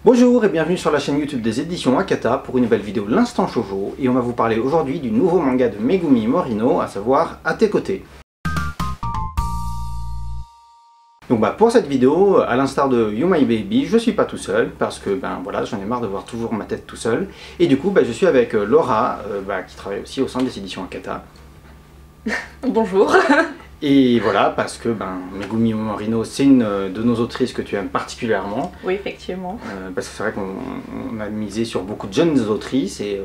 Bonjour et bienvenue sur la chaîne YouTube des éditions Akata pour une nouvelle vidéo l'Instant Shoujo, et on va vous parler aujourd'hui du nouveau manga de Megumi Morino, à savoir À tes côtés. Donc pour cette vidéo, à l'instar de You My Baby, je suis pas tout seul parce que voilà, j'en ai marre de voir toujours ma tête tout seul, et du coup je suis avec Laura qui travaille aussi au sein des éditions Akata. Bonjour. Et voilà, parce que Megumi Morino, c'est une de nos autrices que tu aimes particulièrement. Oui, effectivement. Parce que c'est vrai qu'on a misé sur beaucoup de jeunes autrices, et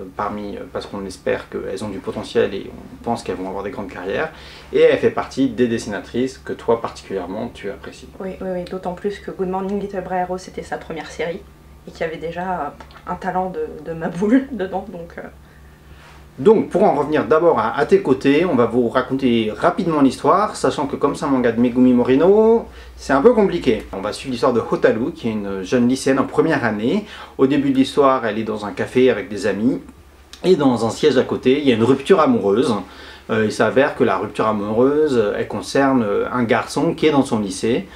parce qu'on espère qu'elles ont du potentiel et on pense qu'elles vont avoir des grandes carrières. Et elle fait partie des dessinatrices que toi particulièrement tu apprécies. Oui, d'autant plus que Good Morning Little Bravo, c'était sa première série et qu'il y avait déjà un talent de ma boule dedans, Donc pour en revenir d'abord à tes côtés, on va vous raconter rapidement l'histoire, sachant que comme c'est un manga de Megumi Morino, c'est un peu compliqué. On va suivre l'histoire de Hotaru, qui est une jeune lycéenne en première année. Au début de l'histoire, elle est dans un café avec des amis, et dans un siège à côté, il y a une rupture amoureuse. Il s'avère que la rupture amoureuse, elle concerne un garçon qui est dans son lycée.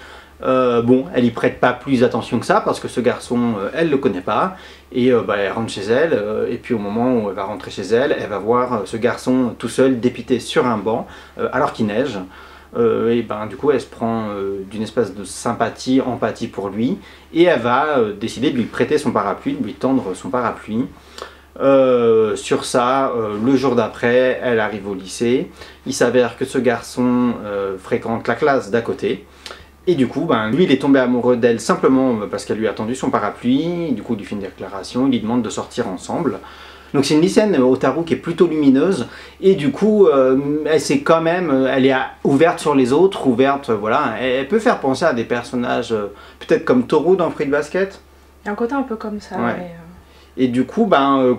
Elle y prête pas plus attention que ça parce que ce garçon, elle le connaît pas, et elle rentre chez elle, et puis au moment où elle va rentrer chez elle, elle va voir ce garçon tout seul dépité sur un banc alors qu'il neige, du coup elle se prend d'une espèce de sympathie, empathie pour lui, et elle va décider de lui prêter son parapluie, de lui tendre son parapluie. Sur ça, le jour d'après, elle arrive au lycée. Il s'avère que ce garçon fréquente la classe d'à côté. Et du coup, lui, il est tombé amoureux d'elle simplement parce qu'elle lui a tendu son parapluie. Du coup, il lui fait une déclaration, il lui demande de sortir ensemble. Donc c'est une lycéenne, Hotaru, qui est plutôt lumineuse. Et du coup, elle est ouverte sur les autres, voilà. Elle peut faire penser à des personnages, peut-être comme Toru dans Fruits Basket. Il y a un côté un peu comme ça, ouais. Mais Et du coup,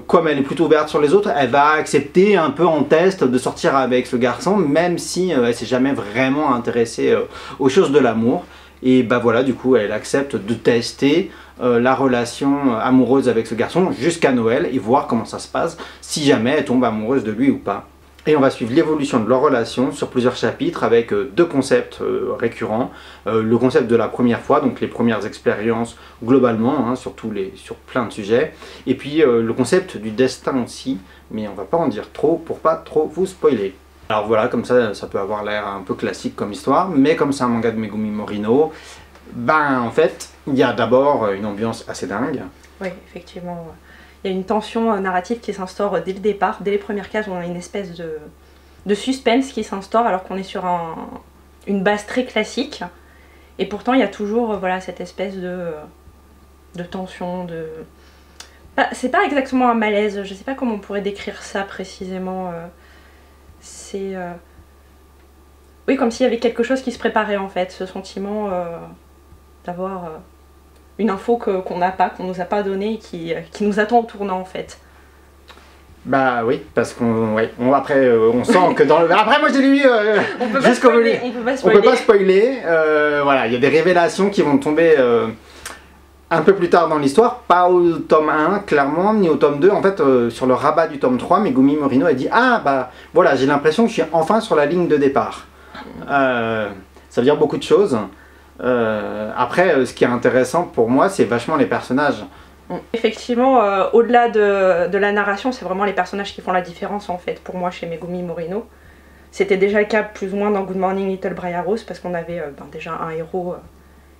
comme elle est plutôt ouverte sur les autres, elle va accepter un peu en test de sortir avec ce garçon, même si elle s'est jamais vraiment intéressée aux choses de l'amour. Et voilà, du coup, elle accepte de tester la relation amoureuse avec ce garçon jusqu'à Noël et voir comment ça se passe, si jamais elle tombe amoureuse de lui ou pas. Et on va suivre l'évolution de leur relation sur plusieurs chapitres avec deux concepts récurrents. Le concept de la première fois, donc les premières expériences globalement, sur plein de sujets. Et puis le concept du destin aussi, mais on va pas en dire trop pour pas trop vous spoiler. Alors voilà, comme ça peut avoir l'air un peu classique comme histoire, mais comme c'est un manga de Megumi Morino, en fait, il y a d'abord une ambiance assez dingue. Oui, effectivement. Il y a une tension narrative qui s'instaure dès le départ. Dès les premières cases, on a une espèce de suspense qui s'instaure alors qu'on est sur une base très classique. Et pourtant, il y a toujours cette espèce de tension, c'est pas exactement un malaise, je sais pas comment on pourrait décrire ça précisément. C'est... Oui, comme s'il y avait quelque chose qui se préparait en fait, ce sentiment d'avoir... une info qu'on n'a pas, qu'on nous a pas donnée, qui nous attend au tournant en fait. Oui, parce qu'on on sent que dans le... Après moi j'ai lu on peut pas spoiler. On peut pas spoiler. Voilà, il y a des révélations qui vont tomber un peu plus tard dans l'histoire, pas au tome 1 clairement, ni au tome 2. En fait, sur le rabat du tome 3, Megumi Morino a dit « Ah voilà, j'ai l'impression que je suis enfin sur la ligne de départ ». Ça veut dire beaucoup de choses. Après, ce qui est intéressant pour moi, c'est vachement les personnages. Effectivement, au-delà de la narration, c'est vraiment les personnages qui font la différence en fait pour moi chez Megumi Morino. C'était déjà le cas plus ou moins dans Good Morning Little Bravo, parce qu'on avait déjà un héros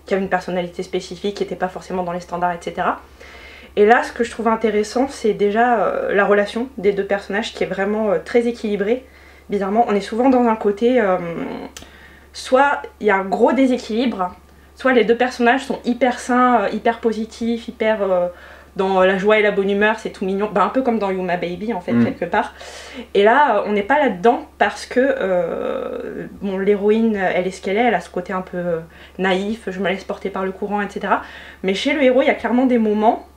qui avait une personnalité spécifique, qui n'était pas forcément dans les standards, etc. Et là, ce que je trouve intéressant, c'est déjà la relation des deux personnages qui est vraiment très équilibrée. Bizarrement, on est souvent dans un côté... soit il y a un gros déséquilibre, soit les deux personnages sont hyper sains, hyper positifs, hyper dans la joie et la bonne humeur, c'est tout mignon, un peu comme dans You My Baby en fait, quelque part. Et là, on n'est pas là-dedans parce que l'héroïne, elle est ce qu'elle est, elle a ce côté un peu naïf, je me laisse porter par le courant, etc. Mais chez le héros, il y a clairement des moments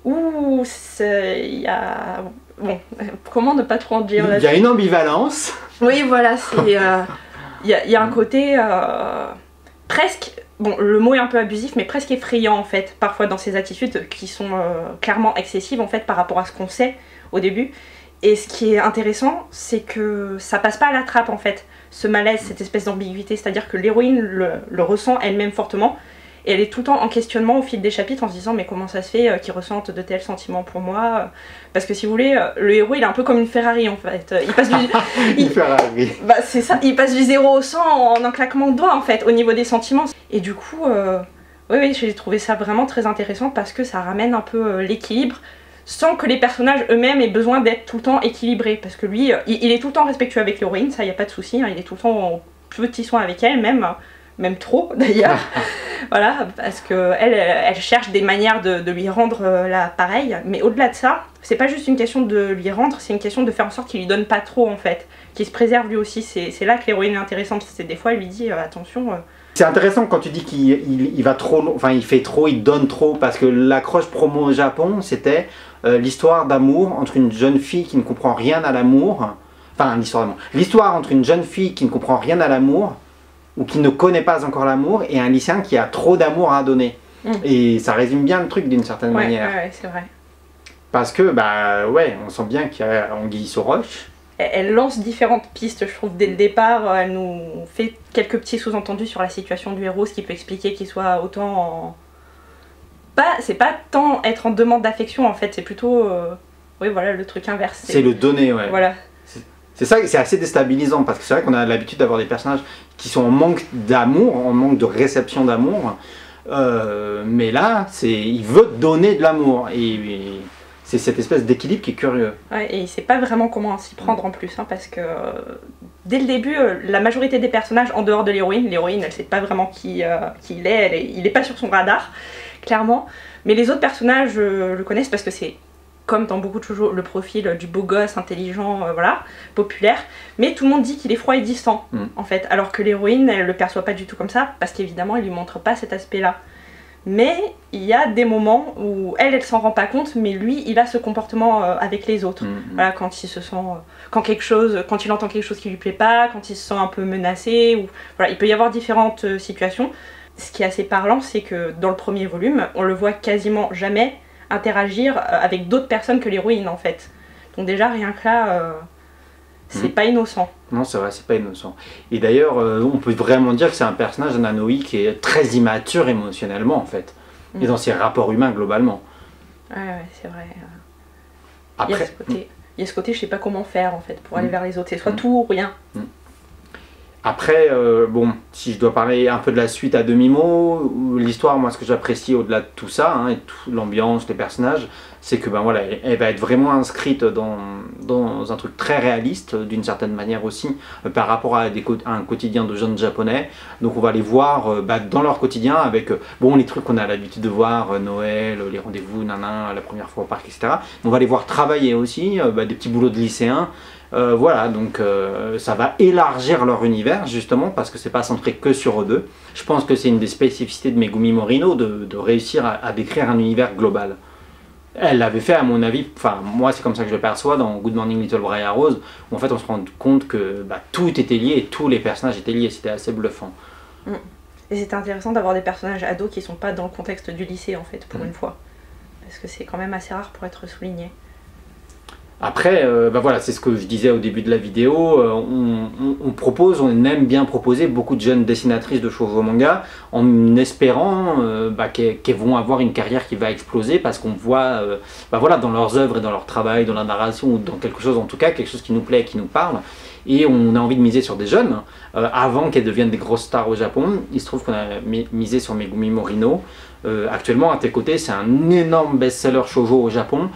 où il y a... comment ne pas trop en dire là-dessus. Il y a une ambivalence. Oui, voilà, c'est... Il y a un côté presque, le mot est un peu abusif, mais presque effrayant en fait, parfois dans ces attitudes qui sont clairement excessives en fait par rapport à ce qu'on sait au début. Et ce qui est intéressant, c'est que ça passe pas à la trappe en fait, ce malaise, cette espèce d'ambiguïté, c'est-à-dire que l'héroïne le ressent elle-même fortement, Et elle est tout le temps en questionnement au fil des chapitres en se disant mais comment ça se fait qu'ils ressentent de tels sentiments pour moi. Parce que si vous voulez, le héros il est un peu comme une Ferrari en fait. Il passe du... Ferrari. Bah, c'est ça, il passe du 0 au 100 en un claquement de doigts en fait, au niveau des sentiments. Et du coup, oui, j'ai trouvé ça vraiment très intéressant parce que ça ramène un peu l'équilibre sans que les personnages eux-mêmes aient besoin d'être tout le temps équilibrés. Parce que lui, il est tout le temps respectueux avec l'héroïne, ça y a pas de souci, hein, il est tout le temps en petit soin avec elle, même trop d'ailleurs. Voilà, parce que elle cherche des manières de lui rendre pareil. Mais au-delà de ça, c'est pas juste une question de lui rendre, c'est une question de faire en sorte qu'il lui donne pas trop en fait, qu'il se préserve lui aussi. C'est là que l'héroïne est intéressante. C'est des fois elle lui dit attention. C'est intéressant quand tu dis qu'il va trop, enfin il fait trop, il donne trop, parce que l'accroche promo au Japon, c'était l'histoire d'amour entre une jeune fille qui ne comprend rien à l'amour, enfin l'histoire entre une jeune fille qui ne comprend rien à l'amour, ou qui ne connaît pas encore l'amour, et un lycéen qui a trop d'amour à donner. Et ça résume bien le truc d'une certaine manière. Ouais, c'est vrai. Parce que, bah ouais, on sent bien qu'il y a anguille sous roche. Elle lance différentes pistes, je trouve, dès le départ. Elle nous fait quelques petits sous-entendus sur la situation du héros, ce qui peut expliquer qu'il soit autant en... C'est pas tant être en demande d'affection, en fait, c'est plutôt... Oui, voilà, le truc inverse. C'est le donner, ouais. Voilà. C'est ça, c'est assez déstabilisant, parce que c'est vrai qu'on a l'habitude d'avoir des personnages qui sont en manque d'amour, en manque de réception d'amour. Mais là, il veut donner de l'amour. Et c'est cette espèce d'équilibre qui est curieux. Ouais, et il sait pas vraiment comment s'y prendre en plus, hein, parce que dès le début, la majorité des personnages, en dehors de l'héroïne, elle sait pas vraiment qui il est, il est pas sur son radar, clairement. Mais les autres personnages le connaissent parce que c'est, comme dans beaucoup de shoujo, le profil du beau gosse, intelligent, voilà, populaire. Mais tout le monde dit qu'il est froid et distant, en fait. Alors que l'héroïne, elle le perçoit pas du tout comme ça, parce qu'évidemment, il lui montre pas cet aspect-là. Mais il y a des moments où elle s'en rend pas compte, mais lui, il a ce comportement avec les autres. Voilà, quand il se sent, quand il entend quelque chose qui lui plaît pas, quand il se sent un peu menacé, ou voilà, il peut y avoir différentes situations. Ce qui est assez parlant, c'est que dans le premier volume, on le voit quasiment jamais interagir avec d'autres personnes que l'héroïne en fait. Donc déjà rien que là, c'est pas innocent. Non, c'est vrai, c'est pas innocent. Et d'ailleurs, on peut vraiment dire que c'est un personnage d'Anoi qui est très immature émotionnellement en fait, et dans ses rapports humains globalement. Ouais, c'est vrai. Après, il y a ce côté, je sais pas comment faire en fait pour aller vers les autres. C'est soit tout ou rien. Après, bon, si je dois parler un peu de la suite à demi-mot, l'histoire, moi ce que j'apprécie au-delà de tout ça, hein, et de l'ambiance, les personnages, c'est que ben voilà, elle va être vraiment inscrite dans un truc très réaliste, d'une certaine manière aussi, par rapport à un quotidien de jeunes japonais. Donc on va les voir dans leur quotidien avec bon, les trucs qu'on a l'habitude de voir, Noël, les rendez-vous, la première fois au parc, etc. On va les voir travailler aussi, des petits boulots de lycéens. Voilà, donc ça va élargir leur univers justement parce que c'est pas centré que sur eux deux. Je pense que c'est une des spécificités de Megumi Morino de réussir à décrire un univers global. Elle l'avait fait à mon avis, enfin moi c'est comme ça que je le perçois dans Good Morning Little Briar Rose, où en fait on se rend compte que tout était lié et tous les personnages étaient liés, c'était assez bluffant. Et c'est intéressant d'avoir des personnages ados qui sont pas dans le contexte du lycée en fait, pour une fois. Parce que c'est quand même assez rare pour être souligné. Après, voilà, c'est ce que je disais au début de la vidéo, on aime bien proposer beaucoup de jeunes dessinatrices de shoujo manga en espérant qu'elles vont avoir une carrière qui va exploser parce qu'on voit voilà, dans leurs œuvres et dans leur travail, dans la narration ou dans quelque chose en tout cas, quelque chose qui nous plaît, qui nous parle. Et on a envie de miser sur des jeunes avant qu'elles deviennent des grosses stars au Japon. Il se trouve qu'on a misé sur Megumi Morino. Actuellement, à tes côtés, c'est un énorme best-seller shoujo au Japon.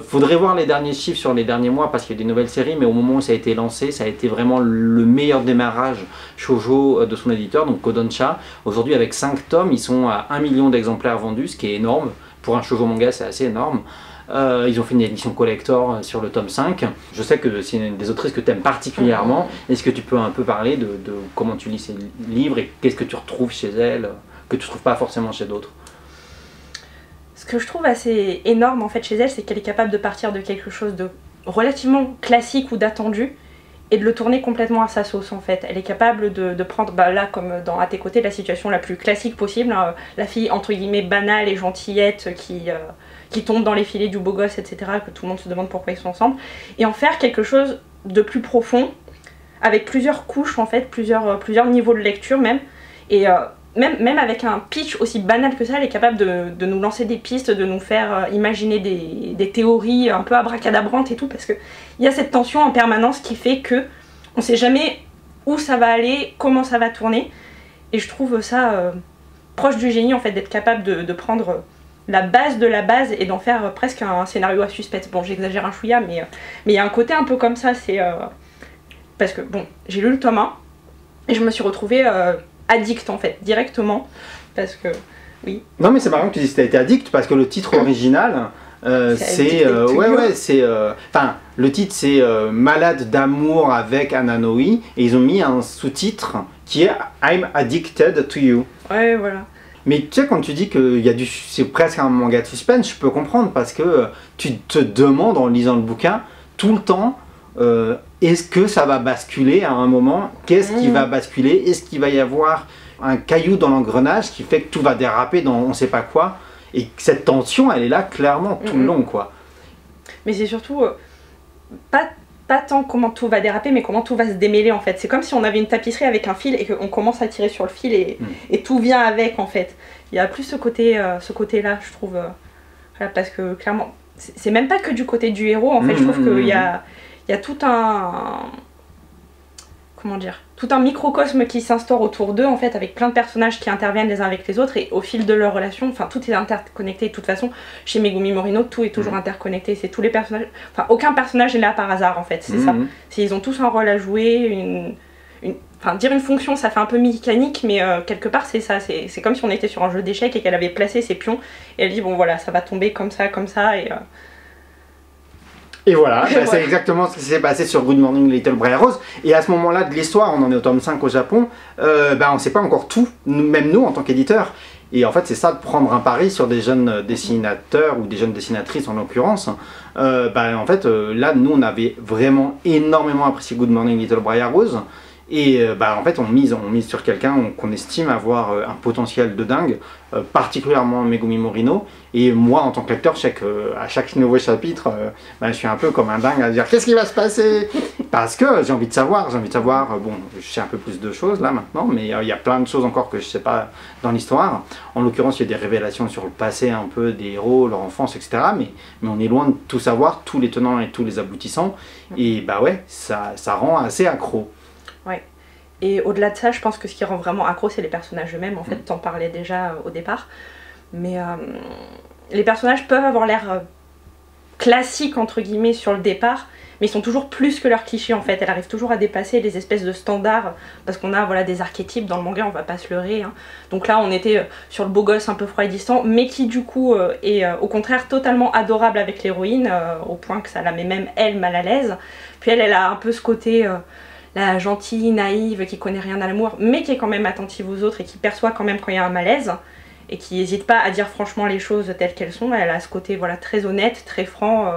Faudrait voir les derniers chiffres sur les derniers mois parce qu'il y a des nouvelles séries, mais au moment où ça a été lancé, ça a été vraiment le meilleur démarrage shoujo de son éditeur, donc Kodansha. Aujourd'hui, avec 5 tomes, ils sont à 1 million d'exemplaires vendus, ce qui est énorme. Pour un shoujo manga, c'est assez énorme. Ils ont fait une édition collector sur le tome 5. Je sais que c'est une des autrices que tu aimes particulièrement. Est-ce que tu peux un peu parler de comment tu lis ces livres et qu'est-ce que tu retrouves chez elle que tu ne trouves pas forcément chez d'autres? Ce que je trouve assez énorme en fait chez elle, c'est qu'elle est capable de partir de quelque chose de relativement classique ou d'attendu et de le tourner complètement à sa sauce en fait. Elle est capable de prendre, là comme dans À tes côtés, la situation la plus classique possible, hein, la fille entre guillemets banale et gentillette qui tombe dans les filets du beau gosse, etc., que tout le monde se demande pourquoi ils sont ensemble, et en faire quelque chose de plus profond, avec plusieurs couches en fait, plusieurs niveaux de lecture même, et même avec un pitch aussi banal que ça, elle est capable de nous lancer des pistes, de nous faire imaginer des théories un peu abracadabrantes et tout, parce qu'il y a cette tension en permanence qui fait que on sait jamais où ça va aller, comment ça va tourner, et je trouve ça proche du génie en fait, d'être capable de prendre la base de la base et d'en faire presque un scénario à suspense. Bon, j'exagère un chouïa, mais il y a un côté un peu comme ça, c'est... parce que, bon, j'ai lu le tome 1, et je me suis retrouvée addict en fait, directement, parce que, oui. Non mais c'est marrant que tu dises que tu as été addict, parce que le titre original, c'est... Enfin, le titre c'est Malade d'amour avec Ananoi, et ils ont mis un sous-titre qui est I'm addicted to you. Ouais, voilà. Mais tu sais, quand tu dis que c'est presque un manga de suspense, je peux comprendre, parce que tu te demandes en lisant le bouquin tout le temps, est-ce que ça va basculer à un moment? Qu'est-ce qui va basculer? Est-ce qu'il va y avoir un caillou dans l'engrenage qui fait que tout va déraper dans on sait pas quoi? Et cette tension, elle est là clairement tout le long, quoi. Mais c'est surtout pas tant comment tout va déraper, mais comment tout va se démêler en fait. C'est comme si on avait une tapisserie avec un fil et qu'on commence à tirer sur le fil et tout vient avec en fait. Il y a plus ce côté-là, je trouve. Voilà, parce que clairement, c'est même pas que du côté du héros en fait. Je trouve qu'il y a tout un... Comment dire, tout un microcosme qui s'instaure autour d'eux en fait, avec plein de personnages qui interviennent les uns avec les autres, et au fil de leur relation, enfin tout est interconnecté. De toute façon, chez Megumi Morino, tout est toujours interconnecté. C'est tous les personnages, enfin aucun personnage n'est là par hasard en fait, c'est ça. Ils ont tous un rôle à jouer, enfin dire une fonction, ça fait un peu mécanique, mais quelque part c'est ça. C'est comme si on était sur un jeu d'échecs et qu'elle avait placé ses pions, et elle dit bon voilà, ça va tomber comme ça, Et voilà, c'est exactement ce qui s'est passé sur Good Morning Little Briar Rose. Et à ce moment-là de l'histoire, on en est au tome 5 au Japon, on ne sait pas encore tout, même nous en tant qu'éditeurs. Et en fait, c'est ça de prendre un pari sur des jeunes dessinateurs, ou des jeunes dessinatrices en l'occurrence. En fait, là, nous, on avait vraiment énormément apprécié Good Morning Little Briar Rose. Et en fait, on mise sur quelqu'un qu'on estime avoir un potentiel de dingue, particulièrement Megumi Morino. Et moi, en tant que lecteur, à chaque nouveau chapitre, je suis un peu comme un dingue à dire qu'est-ce qui va se passer? Parce que j'ai envie de savoir, bon, je sais un peu plus de choses là maintenant, mais il y a plein de choses encore que je ne sais pas dans l'histoire. En l'occurrence, il y a des révélations sur le passé un peu des héros, leur enfance, etc. Mais on est loin de tout savoir, tous les tenants et tous les aboutissants. Et ça rend assez accro. Ouais. Et au-delà de ça, je pense que ce qui rend vraiment accro, c'est les personnages eux-mêmes. En fait, t'en parlais déjà au départ. Mais les personnages peuvent avoir l'air classiques, entre guillemets, sur le départ, mais ils sont toujours plus que leurs clichés, en fait. Elle arrive toujours à dépasser les espèces de standards, parce qu'on a des archétypes dans le manga, on va pas se leurrer. Hein. Donc là, on était sur le beau gosse un peu froid et distant, mais qui, du coup, est au contraire totalement adorable avec l'héroïne, au point que ça la met même, elle, mal à l'aise. Puis elle a un peu ce côté... la gentille, naïve, qui connaît rien à l'amour, mais qui est quand même attentive aux autres et qui perçoit quand même quand il y a un malaise, et qui n'hésite pas à dire franchement les choses telles qu'elles sont. Elle a ce côté très honnête, très franc,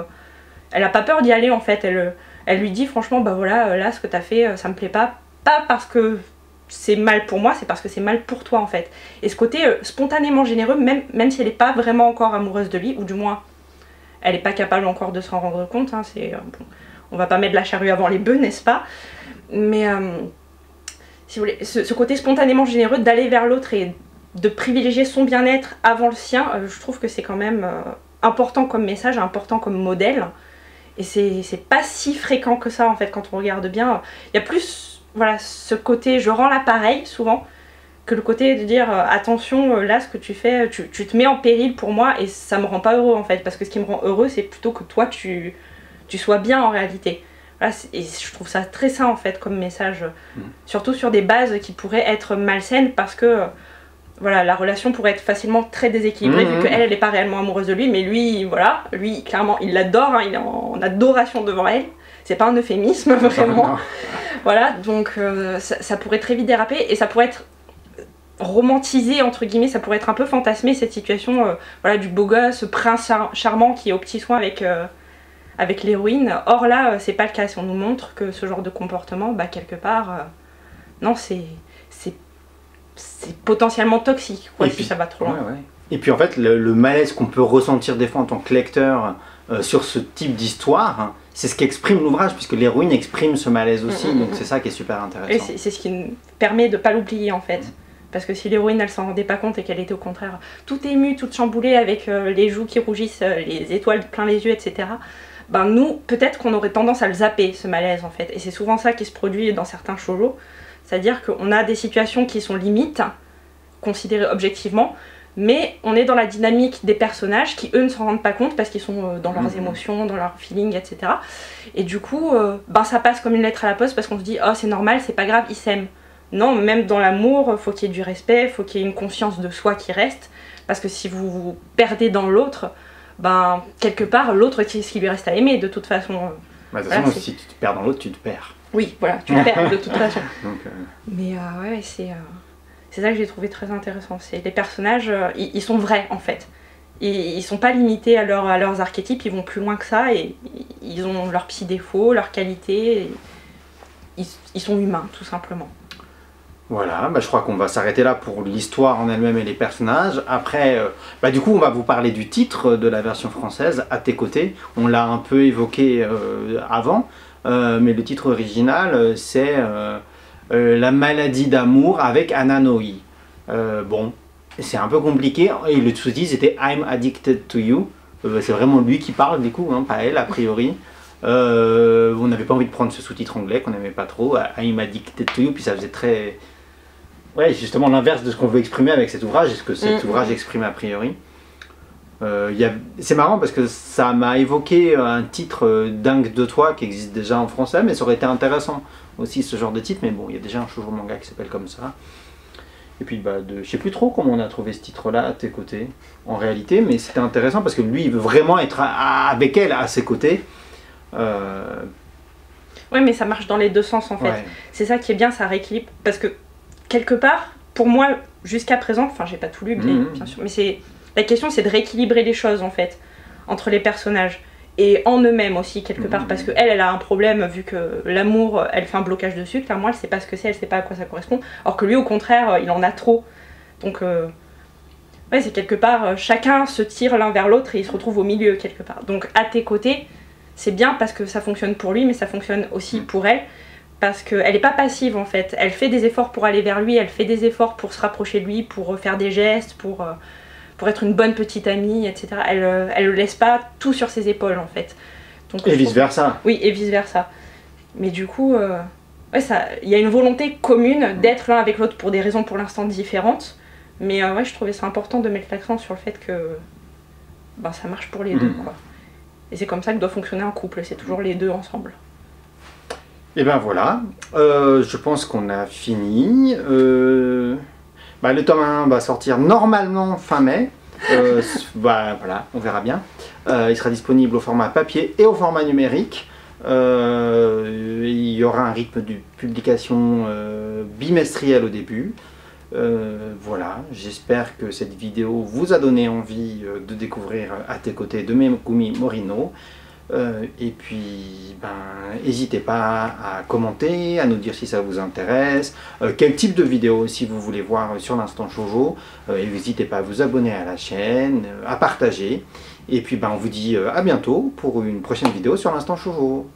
elle a pas peur d'y aller en fait, elle lui dit franchement là ce que t'as fait ça me plaît pas parce que c'est mal pour moi, c'est parce que c'est mal pour toi en fait. Et ce côté spontanément généreux, même si elle n'est pas vraiment encore amoureuse de lui, ou du moins elle n'est pas capable encore de s'en rendre compte, hein, on va pas mettre la charrue avant les bœufs, n'est-ce pas? Mais si vous voulez, ce côté spontanément généreux d'aller vers l'autre et de privilégier son bien-être avant le sien, je trouve que c'est quand même important comme message, important comme modèle. Et c'est pas si fréquent que ça en fait quand on regarde bien. Il y a plus ce côté je rends l'appareil souvent, que le côté de dire attention là ce que tu fais, tu te mets en péril pour moi et ça me rend pas heureux en fait. Parce que ce qui me rend heureux c'est plutôt que toi tu sois bien en réalité. Voilà, et je trouve ça très sain en fait comme message, surtout sur des bases qui pourraient être malsaines, parce que la relation pourrait être facilement très déséquilibrée vu qu'elle n'est pas réellement amoureuse de lui, mais lui clairement il l'adore, hein, il est en adoration devant elle, c'est pas un euphémisme vraiment. Voilà, donc ça pourrait très vite déraper et ça pourrait être romantisé entre guillemets, ça pourrait être un peu fantasmé cette situation du beau gosse, prince charmant qui est au petit soin avec l'héroïne. Or là, c'est pas le cas. Si on nous montre que ce genre de comportement, quelque part, non, c'est potentiellement toxique, quoi, si ça va trop loin. Ouais. Et puis en fait, le malaise qu'on peut ressentir des fois en tant que lecteur sur ce type d'histoire, hein, c'est ce qu'exprime l'ouvrage, puisque l'héroïne exprime ce malaise aussi, donc c'est ça qui est super intéressant. Et c'est ce qui nous permet de pas l'oublier en fait. Parce que si l'héroïne elle s'en rendait pas compte et qu'elle était au contraire toute émue, toute chamboulée avec les joues qui rougissent, les étoiles plein les yeux, etc. Ben nous, peut-être qu'on aurait tendance à le zapper, ce malaise en fait. Et c'est souvent ça qui se produit dans certains shoujo. C'est-à-dire qu'on a des situations qui sont limites, considérées objectivement, mais on est dans la dynamique des personnages qui eux ne s'en rendent pas compte parce qu'ils sont dans leurs émotions, dans leurs feelings, etc. Et du coup, ben ça passe comme une lettre à la poste parce qu'on se dit oh c'est normal, c'est pas grave, ils s'aiment. Non, même dans l'amour, faut qu'il y ait du respect, faut qu'il y ait une conscience de soi qui reste, parce que si vous vous perdez dans l'autre, ben quelque part l'autre qu'est-ce qui lui reste à aimer de toute façon. Bah, de toute façon, si tu te perds dans l'autre, tu te perds. Oui, voilà, tu te perds de toute façon. Donc, Mais ouais, c'est ça que j'ai trouvé très intéressant. C'est les personnages, ils sont vrais en fait. Ils sont pas limités à leurs archétypes, ils vont plus loin que ça et ils ont leurs petits défauts, leurs qualités. Ils sont humains tout simplement. Voilà, bah, je crois qu'on va s'arrêter là pour l'histoire en elle-même et les personnages. Après, bah, du coup, on va vous parler du titre de la version française, À tes côtés. On l'a un peu évoqué avant, mais le titre original, c'est La maladie d'amour avec Ananoi. Bon, c'est un peu compliqué, et le sous-titre c'était I'm addicted to you. C'est vraiment lui qui parle, du coup, hein, pas elle, a priori. On n'avait pas envie de prendre ce sous-titre anglais qu'on n'aimait pas trop, I'm addicted to you, puis ça faisait très... Ouais, justement l'inverse de ce qu'on veut exprimer avec cet ouvrage, et ce que cet ouvrage exprime a priori. C'est marrant parce que ça m'a évoqué un titre Dingue de toi qui existe déjà en français, mais ça aurait été intéressant aussi ce genre de titre, mais bon, il y a déjà un shoujo manga qui s'appelle comme ça. Et puis bah, je sais plus trop comment on a trouvé ce titre-là, À tes côtés, en réalité, mais c'était intéressant parce que lui, il veut vraiment être avec elle, à ses côtés. Ouais, mais ça marche dans les deux sens en fait. Ouais. C'est ça qui est bien, ça rééquilibre. Parce que quelque part, pour moi, jusqu'à présent, enfin j'ai pas tout lu, bien sûr, mais la question c'est de rééquilibrer les choses en fait, entre les personnages. Et en eux-mêmes aussi, quelque part, parce qu'elle a un problème, vu que l'amour, elle fait un blocage dessus, clairement, elle sait pas ce que c'est, elle sait pas à quoi ça correspond, alors que lui, au contraire, il en a trop. Donc, ouais, c'est quelque part, chacun se tire l'un vers l'autre et il se retrouve au milieu, quelque part. Donc, À tes côtés, c'est bien parce que ça fonctionne pour lui, mais ça fonctionne aussi pour elle, parce qu'elle n'est pas passive, en fait. Elle fait des efforts pour aller vers lui, elle fait des efforts pour se rapprocher de lui, pour faire des gestes, pour être une bonne petite amie, etc. Elle ne laisse pas tout sur ses épaules, en fait. Donc, et vice-versa. Oui, et vice-versa. Mais du coup, ouais, il y a une volonté commune d'être l'un avec l'autre pour des raisons pour l'instant différentes. Mais ouais, je trouvais ça important de mettre l'accent sur le fait que ben, ça marche pour les deux, quoi. Et c'est comme ça que doit fonctionner un couple, c'est toujours les deux ensemble. Et ben voilà, je pense qu'on a fini. Bah, le tome 1 va sortir normalement fin mai. Bah, voilà, on verra bien. Il sera disponible au format papier et au format numérique. Il y aura un rythme de publication bimestriel au début. Voilà, j'espère que cette vidéo vous a donné envie de découvrir À tes côtés de Megumi Morino. Et puis, n'hésitez pas à commenter, à nous dire si ça vous intéresse, quel type de vidéo aussi vous voulez voir sur l'Instant Shoujo. Et n'hésitez pas à vous abonner à la chaîne, à partager. Et puis on vous dit à bientôt pour une prochaine vidéo sur l'Instant Shoujo.